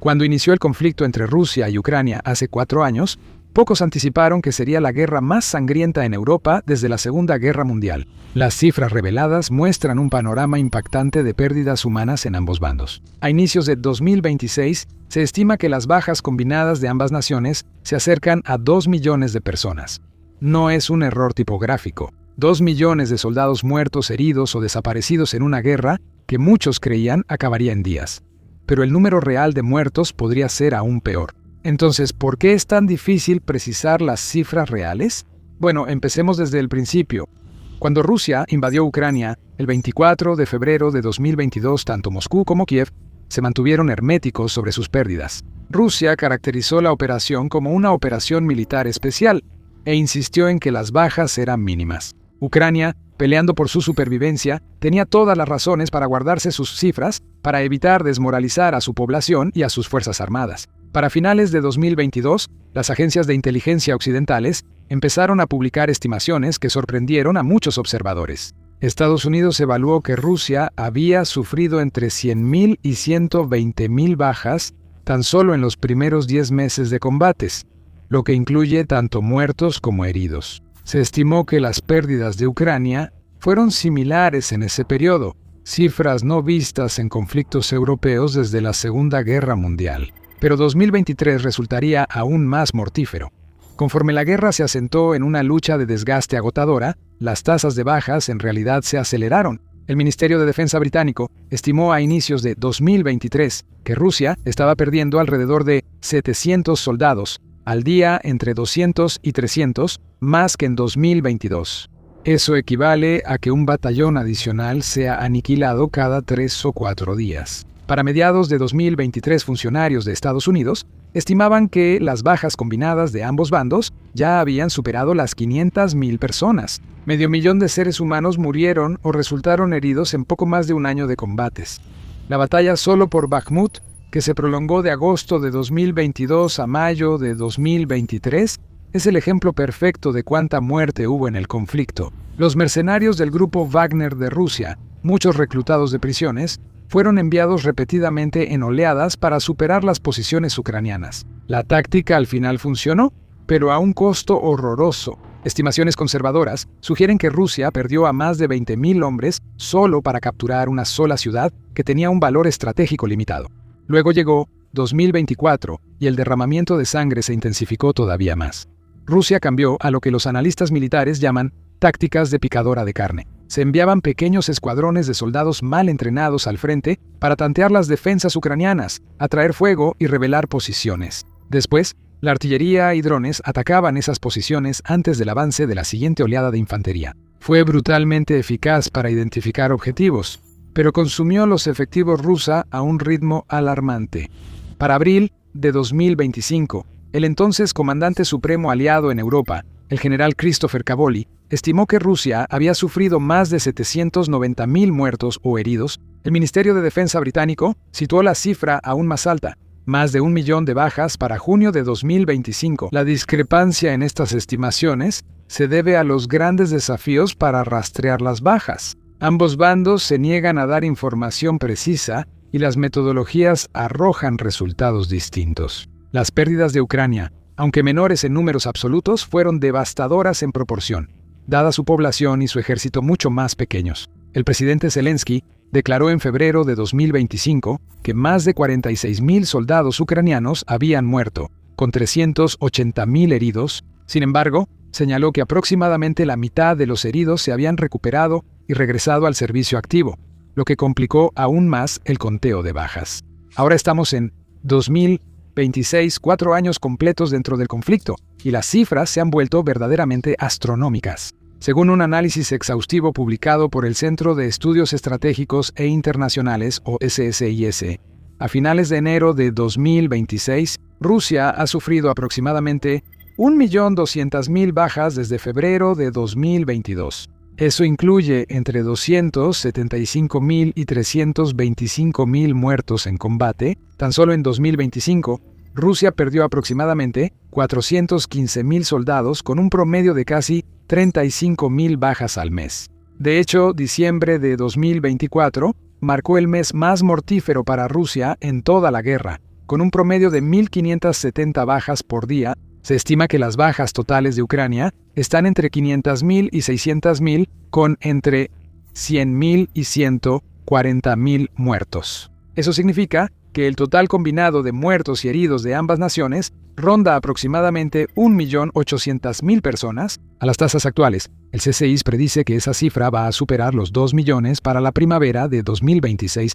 Cuando inició el conflicto entre Rusia y Ucrania hace 4 años, pocos anticiparon que sería la guerra más sangrienta en Europa desde la Segunda Guerra Mundial. Las cifras reveladas muestran un panorama impactante de pérdidas humanas en ambos bandos. A inicios de 2026, se estima que las bajas combinadas de ambas naciones se acercan a 2 millones de personas. No es un error tipográfico. 2 millones de soldados muertos, heridos o desaparecidos en una guerra que muchos creían acabaría en días. Pero el número real de muertos podría ser aún peor. Entonces, ¿por qué es tan difícil precisar las cifras reales? Bueno, empecemos desde el principio. Cuando Rusia invadió Ucrania, el 24 de febrero de 2022, tanto Moscú como Kiev se mantuvieron herméticos sobre sus pérdidas. Rusia caracterizó la operación como una operación militar especial e insistió en que las bajas eran mínimas. Ucrania, peleando por su supervivencia, tenía todas las razones para guardarse sus cifras para evitar desmoralizar a su población y a sus fuerzas armadas. Para finales de 2022, las agencias de inteligencia occidentales empezaron a publicar estimaciones que sorprendieron a muchos observadores. Estados Unidos evaluó que Rusia había sufrido entre 100.000 y 120.000 bajas tan solo en los primeros 10 meses de combates, lo que incluye tanto muertos como heridos. Se estimó que las pérdidas de Ucrania fueron similares en ese periodo, cifras no vistas en conflictos europeos desde la Segunda Guerra Mundial. Pero 2023 resultaría aún más mortífero. Conforme la guerra se asentó en una lucha de desgaste agotadora, las tasas de bajas en realidad se aceleraron. El Ministerio de Defensa británico estimó a inicios de 2023 que Rusia estaba perdiendo alrededor de 700 soldados al día, entre 200 y 300, más que en 2022. Eso equivale a que un batallón adicional sea aniquilado cada 3 o 4 días. Para mediados de 2023, funcionarios de Estados Unidos estimaban que las bajas combinadas de ambos bandos ya habían superado las 500.000 personas. 500.000 de seres humanos murieron o resultaron heridos en poco más de un año de combates. La batalla solo por Bakhmut, que se prolongó de agosto de 2022 a mayo de 2023, es el ejemplo perfecto de cuánta muerte hubo en el conflicto. Los mercenarios del grupo Wagner de Rusia, muchos reclutados de prisiones, fueron enviados repetidamente en oleadas para superar las posiciones ucranianas. La táctica al final funcionó, pero a un costo horroroso. Estimaciones conservadoras sugieren que Rusia perdió a más de 20.000 hombres solo para capturar una sola ciudad que tenía un valor estratégico limitado. Luego llegó 2024 y el derramamiento de sangre se intensificó todavía más. Rusia cambió a lo que los analistas militares llaman tácticas de picadora de carne. Se enviaban pequeños escuadrones de soldados mal entrenados al frente para tantear las defensas ucranianas, atraer fuego y revelar posiciones. Después, la artillería y drones atacaban esas posiciones antes del avance de la siguiente oleada de infantería. Fue brutalmente eficaz para identificar objetivos, pero consumió los efectivos rusos a un ritmo alarmante. Para abril de 2025, el entonces comandante supremo aliado en Europa, el general Christopher Cavoli, estimó que Rusia había sufrido más de 790.000 muertos o heridos. El Ministerio de Defensa británico situó la cifra aún más alta, más de 1 millón de bajas para junio de 2025. La discrepancia en estas estimaciones se debe a los grandes desafíos para rastrear las bajas. Ambos bandos se niegan a dar información precisa y las metodologías arrojan resultados distintos. Las pérdidas de Ucrania, aunque menores en números absolutos, fueron devastadoras en proporción, dada su población y su ejército mucho más pequeños. El presidente Zelensky declaró en febrero de 2025 que más de 46.000 soldados ucranianos habían muerto, con 380.000 heridos. Sin embargo, señaló que aproximadamente la mitad de los heridos se habían recuperado y regresado al servicio activo, lo que complicó aún más el conteo de bajas. Ahora estamos en 2026, 4 años completos dentro del conflicto, y las cifras se han vuelto verdaderamente astronómicas. Según un análisis exhaustivo publicado por el Centro de Estudios Estratégicos e Internacionales, o SSIS, a finales de enero de 2026, Rusia ha sufrido aproximadamente 1.200.000 bajas desde febrero de 2022. Eso incluye entre 275.000 y 325.000 muertos en combate. Tan solo en 2025, Rusia perdió aproximadamente 415.000 soldados con un promedio de casi 35.000 bajas al mes. De hecho, diciembre de 2024 marcó el mes más mortífero para Rusia en toda la guerra, con un promedio de 1.570 bajas por día. Se estima que las bajas totales de Ucrania están entre 500.000 y 600.000, con entre 100.000 y 140.000 muertos. Eso significa que el total combinado de muertos y heridos de ambas naciones ronda aproximadamente 1.800.000 personas. A las tasas actuales, el CCI predice que esa cifra va a superar los 2 millones para la primavera de 2026.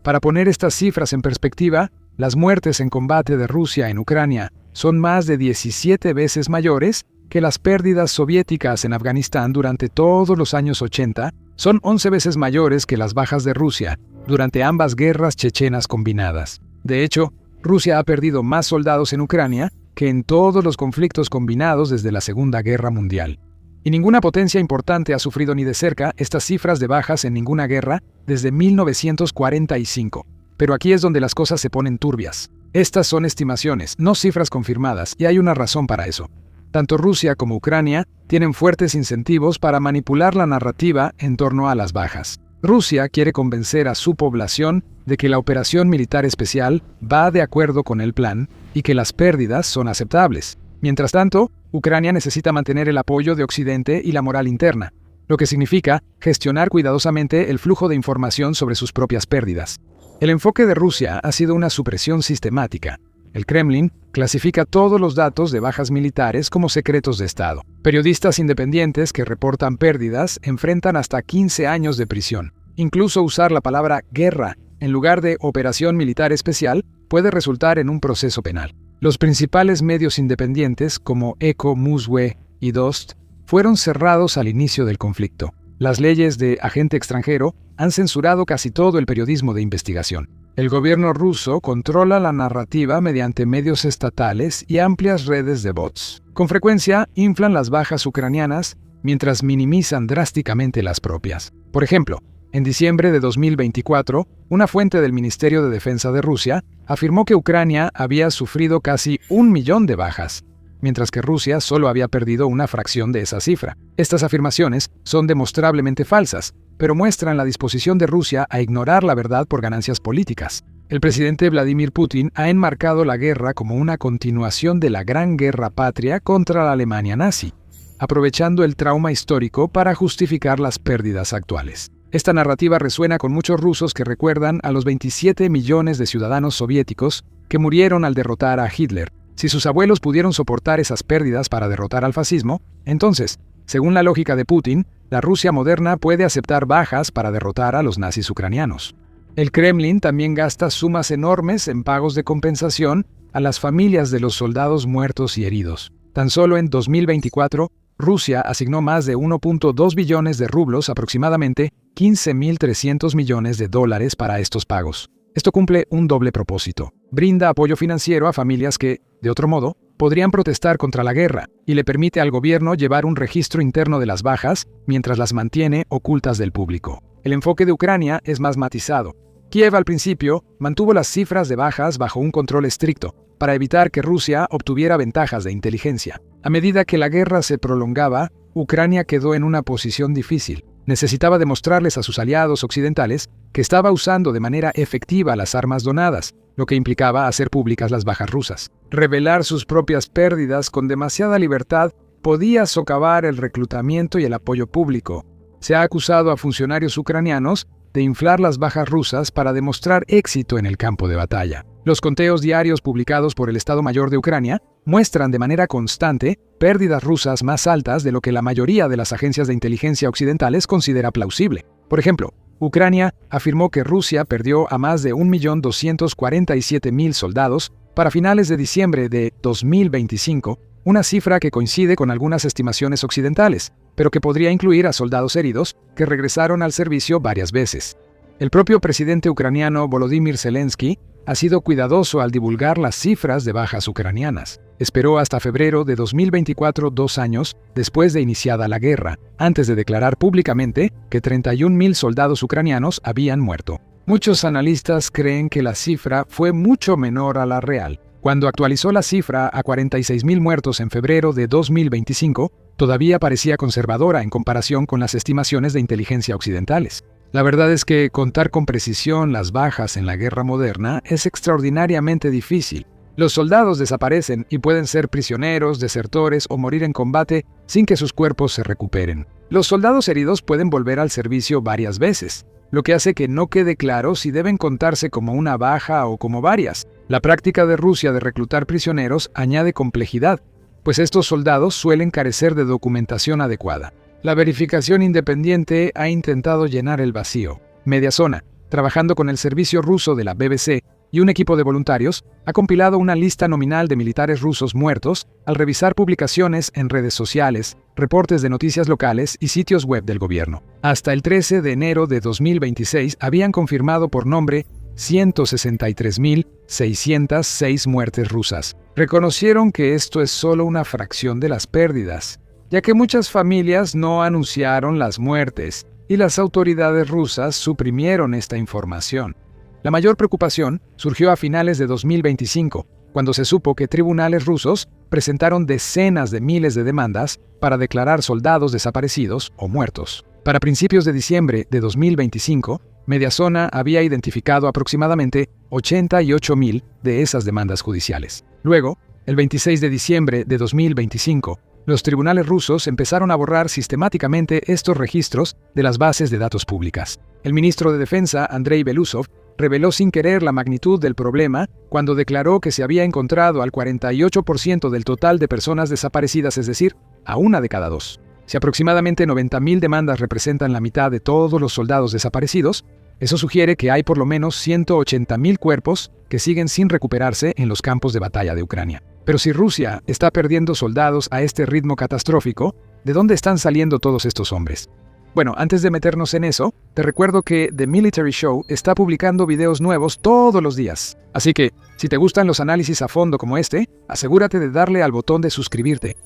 Para poner estas cifras en perspectiva, las muertes en combate de Rusia en Ucrania son más de 17 veces mayores que las pérdidas soviéticas en Afganistán durante todos los años 80, son 11 veces mayores que las bajas de Rusia durante ambas guerras chechenas combinadas. De hecho, Rusia ha perdido más soldados en Ucrania que en todos los conflictos combinados desde la Segunda Guerra Mundial. Y ninguna potencia importante ha sufrido ni de cerca estas cifras de bajas en ninguna guerra desde 1945. Pero aquí es donde las cosas se ponen turbias. Estas son estimaciones, no cifras confirmadas, y hay una razón para eso. Tanto Rusia como Ucrania tienen fuertes incentivos para manipular la narrativa en torno a las bajas. Rusia quiere convencer a su población de que la operación militar especial va de acuerdo con el plan y que las pérdidas son aceptables. Mientras tanto, Ucrania necesita mantener el apoyo de Occidente y la moral interna, lo que significa gestionar cuidadosamente el flujo de información sobre sus propias pérdidas. El enfoque de Rusia ha sido una supresión sistemática. El Kremlin clasifica todos los datos de bajas militares como secretos de Estado. Periodistas independientes que reportan pérdidas enfrentan hasta 15 años de prisión. Incluso usar la palabra guerra en lugar de operación militar especial puede resultar en un proceso penal. Los principales medios independientes como Echo, Muswe y Dost fueron cerrados al inicio del conflicto. Las leyes de agente extranjero han censurado casi todo el periodismo de investigación. El gobierno ruso controla la narrativa mediante medios estatales y amplias redes de bots. Con frecuencia, inflan las bajas ucranianas mientras minimizan drásticamente las propias. Por ejemplo, en diciembre de 2024, una fuente del Ministerio de Defensa de Rusia afirmó que Ucrania había sufrido casi 1 millón de bajas, mientras que Rusia solo había perdido una fracción de esa cifra. Estas afirmaciones son demostrablemente falsas, pero muestran la disposición de Rusia a ignorar la verdad por ganancias políticas. El presidente Vladimir Putin ha enmarcado la guerra como una continuación de la Gran Guerra Patria contra la Alemania nazi, aprovechando el trauma histórico para justificar las pérdidas actuales. Esta narrativa resuena con muchos rusos que recuerdan a los 27 millones de ciudadanos soviéticos que murieron al derrotar a Hitler. Si sus abuelos pudieron soportar esas pérdidas para derrotar al fascismo, entonces, según la lógica de Putin, la Rusia moderna puede aceptar bajas para derrotar a los nazis ucranianos. El Kremlin también gasta sumas enormes en pagos de compensación a las familias de los soldados muertos y heridos. Tan solo en 2024, Rusia asignó más de 1.2 billones de rublos, aproximadamente 15.300 millones de dólares para estos pagos. Esto cumple un doble propósito. Brinda apoyo financiero a familias que, de otro modo, podrían protestar contra la guerra y le permite al gobierno llevar un registro interno de las bajas mientras las mantiene ocultas del público. El enfoque de Ucrania es más matizado. Kiev al principio mantuvo las cifras de bajas bajo un control estricto para evitar que Rusia obtuviera ventajas de inteligencia. A medida que la guerra se prolongaba, Ucrania quedó en una posición difícil. Necesitaba demostrarles a sus aliados occidentales que estaba usando de manera efectiva las armas donadas, lo que implicaba hacer públicas las bajas rusas. Revelar sus propias pérdidas con demasiada libertad podía socavar el reclutamiento y el apoyo público. Se ha acusado a funcionarios ucranianos de inflar las bajas rusas para demostrar éxito en el campo de batalla. Los conteos diarios publicados por el Estado Mayor de Ucrania muestran de manera constante pérdidas rusas más altas de lo que la mayoría de las agencias de inteligencia occidentales considera plausible. Por ejemplo, Ucrania afirmó que Rusia perdió a más de 1.247.000 soldados para finales de diciembre de 2025, una cifra que coincide con algunas estimaciones occidentales, pero que podría incluir a soldados heridos que regresaron al servicio varias veces. El propio presidente ucraniano Volodymyr Zelensky ha sido cuidadoso al divulgar las cifras de bajas ucranianas. Esperó hasta febrero de 2024, 2 años después de iniciada la guerra, antes de declarar públicamente que 31.000 soldados ucranianos habían muerto. Muchos analistas creen que la cifra fue mucho menor a la real. Cuando actualizó la cifra a 46.000 muertos en febrero de 2025, todavía parecía conservadora en comparación con las estimaciones de inteligencia occidentales. La verdad es que contar con precisión las bajas en la guerra moderna es extraordinariamente difícil. Los soldados desaparecen y pueden ser prisioneros, desertores o morir en combate sin que sus cuerpos se recuperen. Los soldados heridos pueden volver al servicio varias veces, lo que hace que no quede claro si deben contarse como una baja o como varias. La práctica de Rusia de reclutar prisioneros añade complejidad, pues estos soldados suelen carecer de documentación adecuada. La verificación independiente ha intentado llenar el vacío. Mediazona, trabajando con el servicio ruso de la BBC y un equipo de voluntarios, ha compilado una lista nominal de militares rusos muertos al revisar publicaciones en redes sociales, reportes de noticias locales y sitios web del gobierno. Hasta el 13 de enero de 2026 habían confirmado por nombre 163.606 muertes rusas. Reconocieron que esto es solo una fracción de las pérdidas, ya que muchas familias no anunciaron las muertes y las autoridades rusas suprimieron esta información. La mayor preocupación surgió a finales de 2025, cuando se supo que tribunales rusos presentaron decenas de miles de demandas para declarar soldados desaparecidos o muertos. Para principios de diciembre de 2025, Mediazona había identificado aproximadamente 88.000 de esas demandas judiciales. Luego, el 26 de diciembre de 2025, los tribunales rusos empezaron a borrar sistemáticamente estos registros de las bases de datos públicas. El ministro de Defensa, Andrei Belousov, reveló sin querer la magnitud del problema cuando declaró que se había encontrado al 48% del total de personas desaparecidas, es decir, a una de cada dos. Si aproximadamente 90.000 demandas representan la mitad de todos los soldados desaparecidos, eso sugiere que hay por lo menos 180.000 cuerpos que siguen sin recuperarse en los campos de batalla de Ucrania. Pero si Rusia está perdiendo soldados a este ritmo catastrófico, ¿de dónde están saliendo todos estos hombres? Bueno, antes de meternos en eso, te recuerdo que The Military Show está publicando videos nuevos todos los días. Así que, si te gustan los análisis a fondo como este, asegúrate de darle al botón de suscribirte.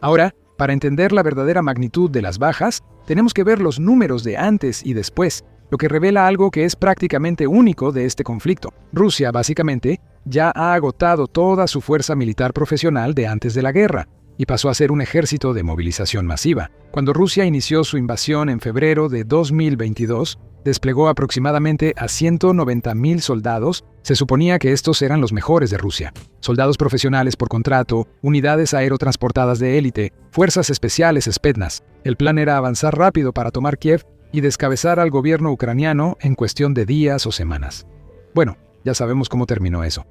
Ahora, para entender la verdadera magnitud de las bajas, tenemos que ver los números de antes y después, lo que revela algo que es prácticamente único de este conflicto. Rusia, básicamente, ya ha agotado toda su fuerza militar profesional de antes de la guerra, y pasó a ser un ejército de movilización masiva. Cuando Rusia inició su invasión en febrero de 2022, desplegó aproximadamente a 190.000 soldados. Se suponía que estos eran los mejores de Rusia. Soldados profesionales por contrato, unidades aerotransportadas de élite, fuerzas especiales Spetsnaz. El plan era avanzar rápido para tomar Kiev y descabezar al gobierno ucraniano en cuestión de días o semanas. Bueno, ya sabemos cómo terminó eso.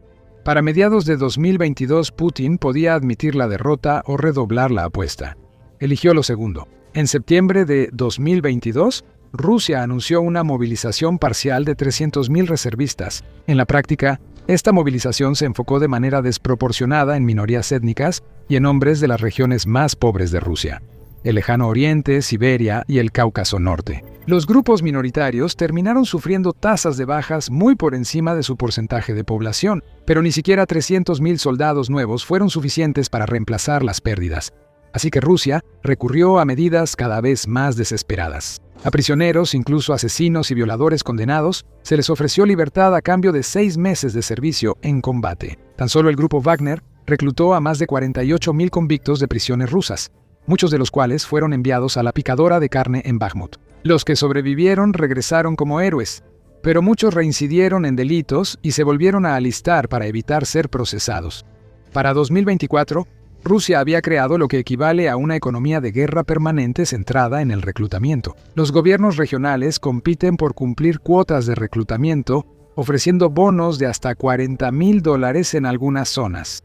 Para mediados de 2022, Putin podía admitir la derrota o redoblar la apuesta. Eligió lo segundo. En septiembre de 2022, Rusia anunció una movilización parcial de 300.000 reservistas. En la práctica, esta movilización se enfocó de manera desproporcionada en minorías étnicas y en hombres de las regiones más pobres de Rusia: el Lejano Oriente, Siberia y el Cáucaso Norte. Los grupos minoritarios terminaron sufriendo tasas de bajas muy por encima de su porcentaje de población, pero ni siquiera 300.000 soldados nuevos fueron suficientes para reemplazar las pérdidas. Así que Rusia recurrió a medidas cada vez más desesperadas. A prisioneros, incluso asesinos y violadores condenados, se les ofreció libertad a cambio de 6 meses de servicio en combate. Tan solo el grupo Wagner reclutó a más de 48.000 convictos de prisiones rusas, muchos de los cuales fueron enviados a la picadora de carne en Bakhmut. Los que sobrevivieron regresaron como héroes, pero muchos reincidieron en delitos y se volvieron a alistar para evitar ser procesados. Para 2024, Rusia había creado lo que equivale a una economía de guerra permanente centrada en el reclutamiento. Los gobiernos regionales compiten por cumplir cuotas de reclutamiento, ofreciendo bonos de hasta $40.000 en algunas zonas.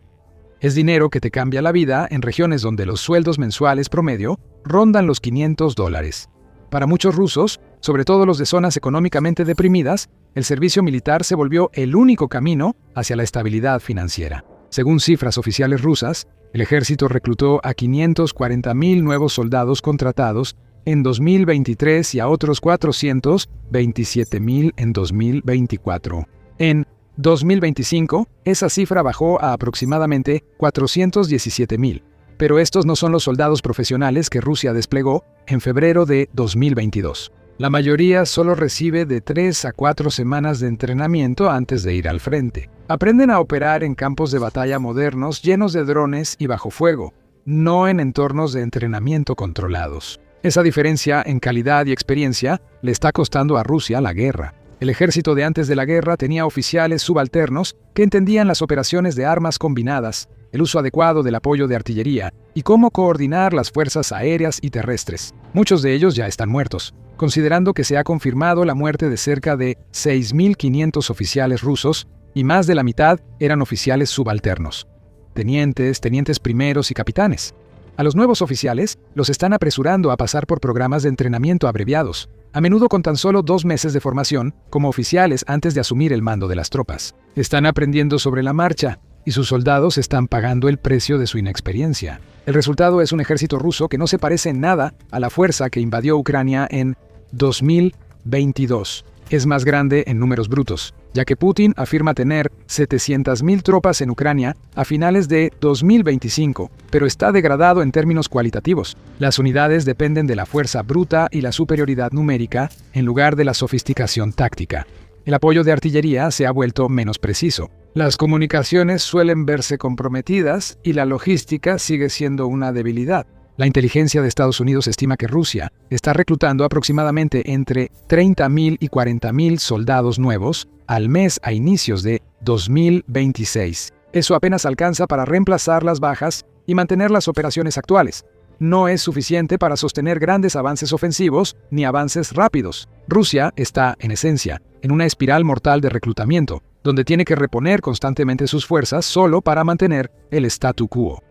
Es dinero que te cambia la vida en regiones donde los sueldos mensuales promedio rondan los $500. Para muchos rusos, sobre todo los de zonas económicamente deprimidas, el servicio militar se volvió el único camino hacia la estabilidad financiera. Según cifras oficiales rusas, el ejército reclutó a 540.000 nuevos soldados contratados en 2023 y a otros 427.000 en 2024. En 2025, esa cifra bajó a aproximadamente 417.000, pero estos no son los soldados profesionales que Rusia desplegó en febrero de 2022. La mayoría solo recibe de 3 a 4 semanas de entrenamiento antes de ir al frente. Aprenden a operar en campos de batalla modernos llenos de drones y bajo fuego, no en entornos de entrenamiento controlados. Esa diferencia en calidad y experiencia le está costando a Rusia la guerra. El ejército de antes de la guerra tenía oficiales subalternos que entendían las operaciones de armas combinadas, el uso adecuado del apoyo de artillería y cómo coordinar las fuerzas aéreas y terrestres. Muchos de ellos ya están muertos, considerando que se ha confirmado la muerte de cerca de 6.500 oficiales rusos y más de la mitad eran oficiales subalternos, tenientes primeros y capitanes. A los nuevos oficiales los están apresurando a pasar por programas de entrenamiento abreviados, a menudo con tan solo 2 meses de formación como oficiales antes de asumir el mando de las tropas. Están aprendiendo sobre la marcha y sus soldados están pagando el precio de su inexperiencia. El resultado es un ejército ruso que no se parece en nada a la fuerza que invadió Ucrania en 2022. Es más grande en números brutos, ya que Putin afirma tener 700.000 tropas en Ucrania a finales de 2025, pero está degradado en términos cualitativos. Las unidades dependen de la fuerza bruta y la superioridad numérica en lugar de la sofisticación táctica. El apoyo de artillería se ha vuelto menos preciso. Las comunicaciones suelen verse comprometidas y la logística sigue siendo una debilidad. La inteligencia de Estados Unidos estima que Rusia está reclutando aproximadamente entre 30.000 y 40.000 soldados nuevos al mes a inicios de 2026. Eso apenas alcanza para reemplazar las bajas y mantener las operaciones actuales. No es suficiente para sostener grandes avances ofensivos ni avances rápidos. Rusia está, en esencia, en una espiral mortal de reclutamiento, donde tiene que reponer constantemente sus fuerzas solo para mantener el statu quo.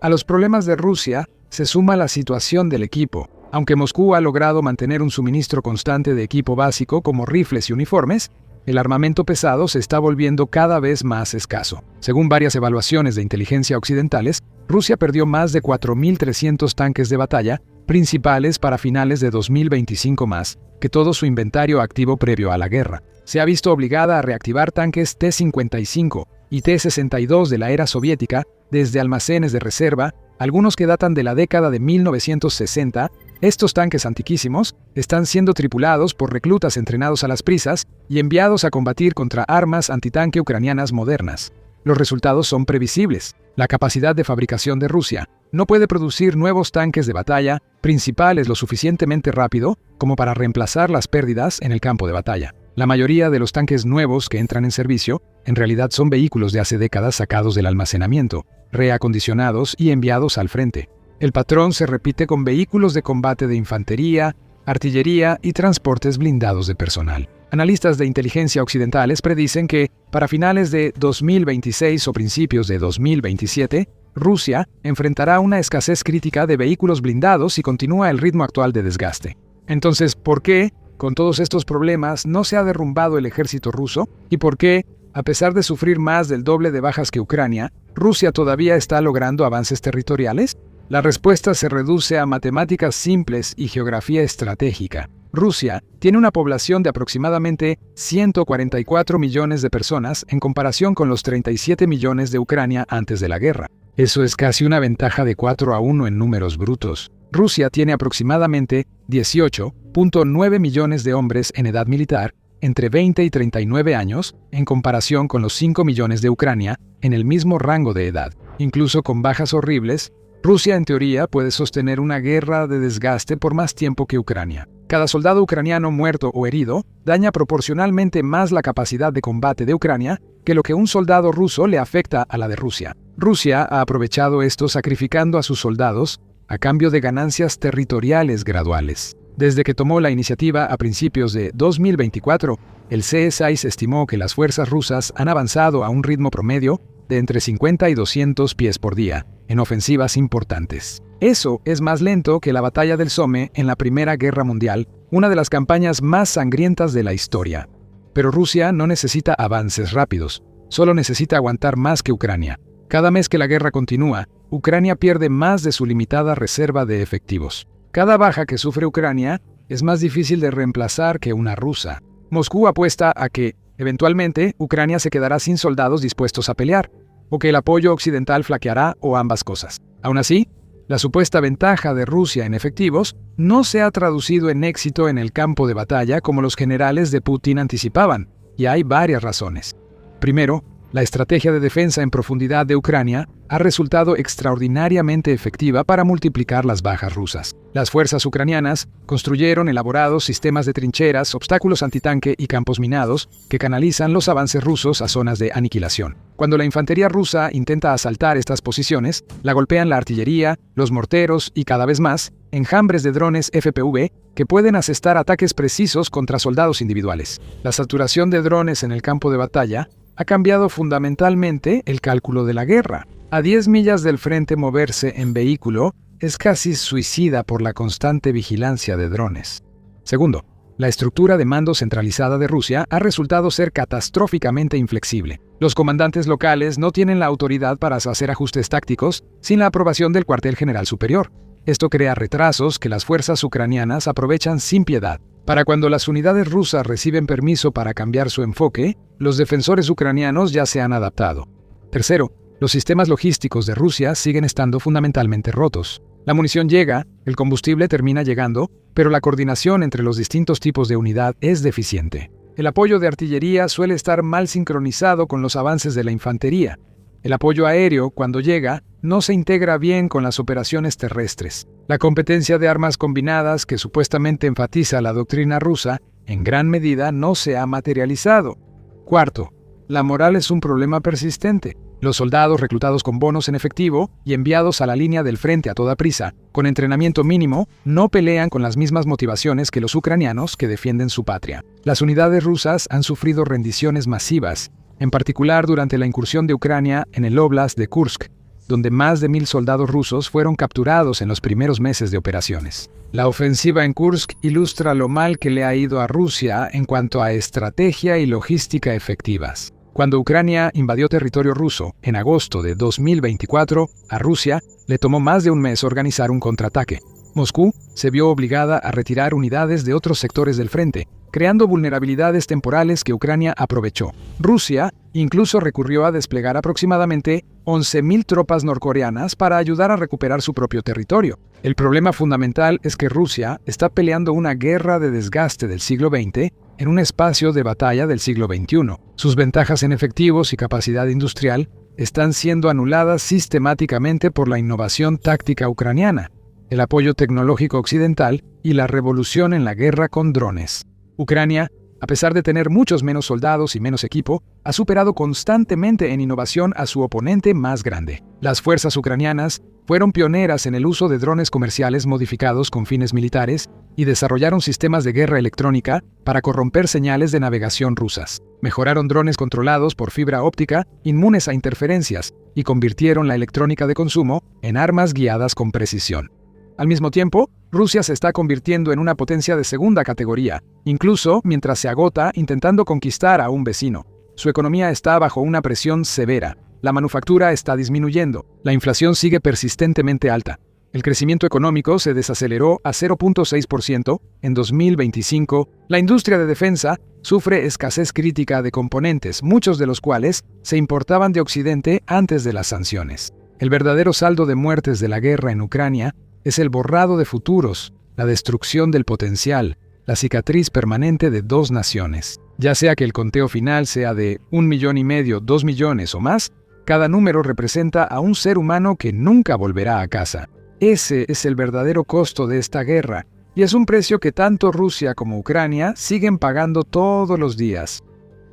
A los problemas de Rusia se suma la situación del equipo. Aunque Moscú ha logrado mantener un suministro constante de equipo básico como rifles y uniformes, el armamento pesado se está volviendo cada vez más escaso. Según varias evaluaciones de inteligencia occidentales, Rusia perdió más de 4.300 tanques de batalla principales para finales de 2025 más que todo su inventario activo previo a la guerra. Se ha visto obligada a reactivar tanques T-55 y T-62 de la era soviética desde almacenes de reserva, algunos que datan de la década de 1960. Estos tanques antiquísimos están siendo tripulados por reclutas entrenados a las prisas y enviados a combatir contra armas antitanque ucranianas modernas. Los resultados son previsibles. La capacidad de fabricación de Rusia no puede producir nuevos tanques de batalla principales lo suficientemente rápido como para reemplazar las pérdidas en el campo de batalla. La mayoría de los tanques nuevos que entran en servicio en realidad son vehículos de hace décadas sacados del almacenamiento, reacondicionados y enviados al frente. El patrón se repite con vehículos de combate de infantería, artillería y transportes blindados de personal. Analistas de inteligencia occidentales predicen que, para finales de 2026 o principios de 2027, Rusia enfrentará una escasez crítica de vehículos blindados y continúa el ritmo actual de desgaste. Entonces, ¿por qué, con todos estos problemas, no se ha derrumbado el ejército ruso? ¿Y por qué, a pesar de sufrir más del doble de bajas que Ucrania, Rusia todavía está logrando avances territoriales? La respuesta se reduce a matemáticas simples y geografía estratégica. Rusia tiene una población de aproximadamente 144 millones de personas en comparación con los 37 millones de Ucrania antes de la guerra. Eso es casi una ventaja de 4-1 en números brutos. Rusia tiene aproximadamente 18.9 millones de hombres en edad militar entre 20 y 39 años en comparación con los 5 millones de Ucrania en el mismo rango de edad. Incluso con bajas horribles, Rusia en teoría puede sostener una guerra de desgaste por más tiempo que Ucrania. Cada soldado ucraniano muerto o herido daña proporcionalmente más la capacidad de combate de Ucrania que lo que un soldado ruso le afecta a la de Rusia. Rusia ha aprovechado esto sacrificando a sus soldados a cambio de ganancias territoriales graduales. Desde que tomó la iniciativa a principios de 2024, el CSIS estimó que las fuerzas rusas han avanzado a un ritmo promedio de entre 50 y 200 pies por día, en ofensivas importantes. Eso es más lento que la batalla del Somme en la Primera Guerra Mundial, una de las campañas más sangrientas de la historia. Pero Rusia no necesita avances rápidos, solo necesita aguantar más que Ucrania. Cada mes que la guerra continúa, Ucrania pierde más de su limitada reserva de efectivos. Cada baja que sufre Ucrania es más difícil de reemplazar que una rusa. Moscú apuesta a que, eventualmente, Ucrania se quedará sin soldados dispuestos a pelear, o que el apoyo occidental flaqueará o ambas cosas. Aún así, la supuesta ventaja de Rusia en efectivos no se ha traducido en éxito en el campo de batalla como los generales de Putin anticipaban, y hay varias razones. Primero, La estrategia de defensa en profundidad de Ucrania ha resultado extraordinariamente efectiva para multiplicar las bajas rusas. Las fuerzas ucranianas construyeron elaborados sistemas de trincheras, obstáculos antitanque y campos minados que canalizan los avances rusos a zonas de aniquilación. Cuando la infantería rusa intenta asaltar estas posiciones, la golpean la artillería, los morteros y, cada vez más, enjambres de drones FPV que pueden asestar ataques precisos contra soldados individuales. La saturación de drones en el campo de batalla ha cambiado fundamentalmente el cálculo de la guerra. A 10 millas del frente moverse en vehículo es casi suicida por la constante vigilancia de drones. Segundo, la estructura de mando centralizada de Rusia ha resultado ser catastróficamente inflexible. Los comandantes locales no tienen la autoridad para hacer ajustes tácticos sin la aprobación del cuartel general superior. Esto crea retrasos que las fuerzas ucranianas aprovechan sin piedad. Para cuando las unidades rusas reciben permiso para cambiar su enfoque, los defensores ucranianos ya se han adaptado. Tercero, los sistemas logísticos de Rusia siguen estando fundamentalmente rotos. La munición llega, el combustible termina llegando, pero la coordinación entre los distintos tipos de unidad es deficiente. El apoyo de artillería suele estar mal sincronizado con los avances de la infantería. El apoyo aéreo, cuando llega, no se integra bien con las operaciones terrestres. La competencia de armas combinadas, que supuestamente enfatiza la doctrina rusa, en gran medida no se ha materializado. Cuarto, la moral es un problema persistente. Los soldados reclutados con bonos en efectivo y enviados a la línea del frente a toda prisa, con entrenamiento mínimo, no pelean con las mismas motivaciones que los ucranianos que defienden su patria. Las unidades rusas han sufrido rendiciones masivas, en particular durante la incursión de Ucrania en el Oblast de Kursk, donde más de 1.000 soldados rusos fueron capturados en los primeros meses de operaciones. La ofensiva en Kursk ilustra lo mal que le ha ido a Rusia en cuanto a estrategia y logística efectivas. Cuando Ucrania invadió territorio ruso en agosto de 2024, a Rusia le tomó más de un mes organizar un contraataque. Moscú se vio obligada a retirar unidades de otros sectores del frente, creando vulnerabilidades temporales que Ucrania aprovechó. Rusia incluso recurrió a desplegar aproximadamente 11.000 tropas norcoreanas para ayudar a recuperar su propio territorio. El problema fundamental es que Rusia está peleando una guerra de desgaste del siglo XX en un espacio de batalla del siglo XXI. Sus ventajas en efectivos y capacidad industrial están siendo anuladas sistemáticamente por la innovación táctica ucraniana, el apoyo tecnológico occidental y la revolución en la guerra con drones. Ucrania, a pesar de tener muchos menos soldados y menos equipo, ha superado constantemente en innovación a su oponente más grande. Las fuerzas ucranianas fueron pioneras en el uso de drones comerciales modificados con fines militares y desarrollaron sistemas de guerra electrónica para corromper señales de navegación rusas. Mejoraron drones controlados por fibra óptica inmunes a interferencias y convirtieron la electrónica de consumo en armas guiadas con precisión. Al mismo tiempo, Rusia se está convirtiendo en una potencia de segunda categoría, incluso mientras se agota intentando conquistar a un vecino. Su economía está bajo una presión severa. La manufactura está disminuyendo. La inflación sigue persistentemente alta. El crecimiento económico se desaceleró a 0.6% en 2025. La industria de defensa sufre escasez crítica de componentes, muchos de los cuales se importaban de Occidente antes de las sanciones. El verdadero saldo de muertes de la guerra en Ucrania es el borrado de futuros, la destrucción del potencial, la cicatriz permanente de dos naciones. Ya sea que el conteo final sea de 1,5 millones, 2 millones o más, cada número representa a un ser humano que nunca volverá a casa. Ese es el verdadero costo de esta guerra, y es un precio que tanto Rusia como Ucrania siguen pagando todos los días.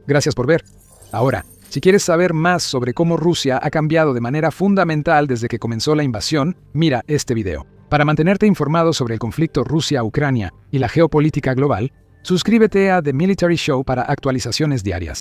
Gracias por ver. Ahora, si quieres saber más sobre cómo Rusia ha cambiado de manera fundamental desde que comenzó la invasión, mira este video. Para mantenerte informado sobre el conflicto Rusia-Ucrania y la geopolítica global, suscríbete a The Military Show para actualizaciones diarias.